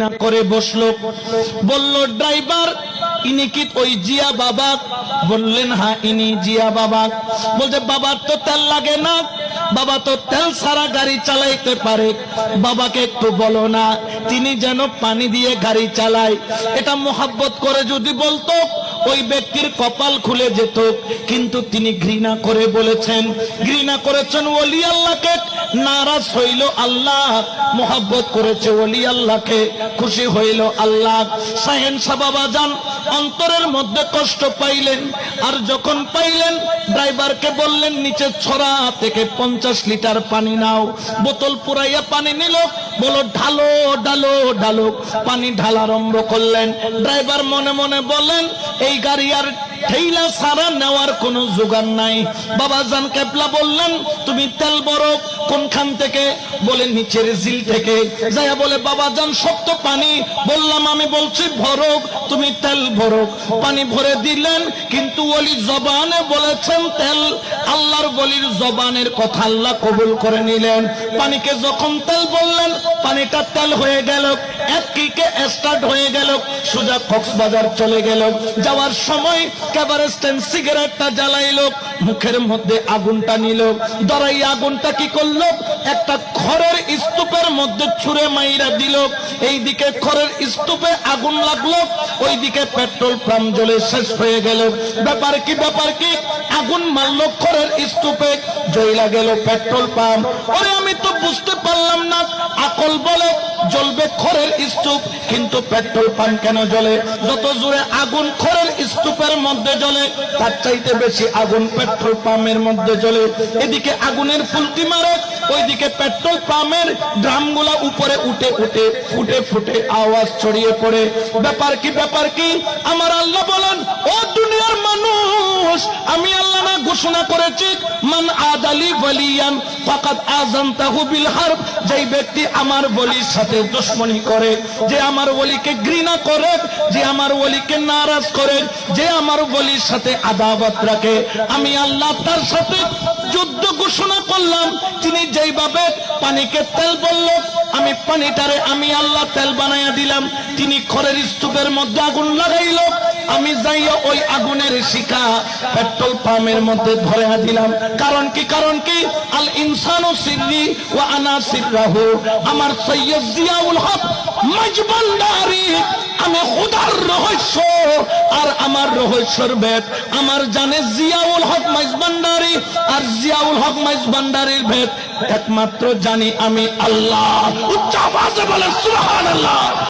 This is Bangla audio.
না করে বসলো, বলল ড্রাইভার ইনি কি ওই জিয়া বাবা? বললেন হ্যাঁ ইনি জিয়া বাবা। বলছে বাবার তো তেল লাগে না, বাবা তো তেল ছাড়া গাড়ি চালাইতে পারে, বাবাকে একটু বলো না তিনি যেন পানি দিয়ে গাড়ি চালায়। এটা মোহাব্বত করে যদি বলতো ওই ব্যক্তির কপাল খুলে যেত, কিন্তু তিনি ঘৃণা করে বলেছেন, ঘৃণা করেছেন ওলি আল্লাহকে, নারাজ হইল আল্লাহ, মোহাব্বত করেছে ওলি আল্লাহকে, খুশি হইল আল্লাহ। শাহেনশাহ বাবা যান অন্তরের মধ্যে কষ্ট পাইলেন, আর যখন পাইলেন ড্রাইভারকে বললেন নিচে ছড়া থেকে 50 লিটার পানি নাও। বোতল পুরাইয়া পানি নিল, বলো ঢালো ঢালো ঢালো, পানি ঢালা আরম্ভ করলেন। ড্রাইভার মনে মনে বলেন এই গাড়ি আর ঠেইলা সারা নেওয়ার কোনো জোগাড় নাই। বাবা জান কেবলা বললেন তুমি তেল ভরো কোনখান থেকে? বলে নিচের ঝিল থেকে। যাইয়া বলে বাবা জান শক্ত পানি। বললাম আমি বলছি ভরো, তুমি তেল ভরো। পানি ভরে দিলেন, কিন্তু ওলি জবানে বলেছেন তেল। আল্লাহর বলির জবানের কথা আল্লাহ কবুল করে নিলেন। পানিকে যখন তেল বললেন পানিটা তেল হয়ে গেল, এক কিকে স্টার্ট হয়ে গেল, সোজা কক্সবাজার চলে গেল। যাওয়ার সময় ক্যাবারেস্টেন সিগারেটটা জ্বালাইলো, মুখের মধ্যে আগুনটা নিল, ধরাই আগুনটা কি করলো একটা খড়ের স্তূপের মধ্যে ছুঁড়ে মাইরা দিল। এইদিকে খড়ের স্তূপে আগুন লাগলো, ওইদিকে পেট্রোল পাম্প জ্বলে শেষ হয়ে গেল। ব্যাপার কি ব্যাপার কি? আগুন মারলো খড়ের স্তূপে, জ্বলা গেল পেট্রোল পাম্প। ওরে আমি তো বুঝতে পারলাম না, আকল বলে জ্বলবে খড়ের স্তূপ, কিন্তু পেট্রোল পাম্প কেন জ্বলে? যত জোরে আগুন খড়ের স্তূপের মধ্যে জ্বলে, তার চাইতে বেশি আগুন পেট্রোল পাম্পের মধ্যে জ্বলে। এদিকে আগুনের ফুলকি মারে, ওইদিকে পেট্রোল পাম্পের ড্রামগুলা উপরে উঠে উঠে ফুটে ফুটে আওয়াজ ছড়িয়ে পড়ে। ব্যাপার কি ব্যাপার কি? আমার আল্লাহ বলেন ও দুনিয়ার মানুষ, আমি আল্লাহ না ঘোষণা করেছি মান আদালি ওয়ালিয়ান ফাকাদ আযানতাহু বিল হারব। যেই ব্যক্তি আমার ওলির সাথে দুশমনি করে, যে আমার ওলিকে ঘৃণা করে, যে আমার ওলিকে নারাজ করে, যে আমার ওলির সাথে আদাওয়াত রাখে, আমি আল্লাহ তার সাথে যুদ্ধ ঘোষণা করলাম। তিনি যেইভাবে পানিকে তেল বলল, আমি পানিটারে আমি আল্লাহ তেল বানাইয়া দিলাম। তিনি খড়ের স্তূপের মধ্যে আগুন লাগাইল, আমি যাইয়া ওই আগুনের শিখা পেট্রোল পাম্পের মধ্যে ধরে দিলাম। কারণ কি? কারণ কি? আল ইনসানু সিররি ওয়া আনা সিররাহু। আমার সৈয়দ জিয়াউল হক মাইজভান্ডারী, আমি খোদার রহস্য আর আমার রহস্যের ভেদ আমার জানে জিয়াউল হক মাইজভান্ডারী, আর জিয়াউল হক মাইজভান্ডারীর ভেদ একমাত্র জানি আমি আল্লাহ। উচ্চ আওয়াজে বলেন সুবহানাল্লাহ।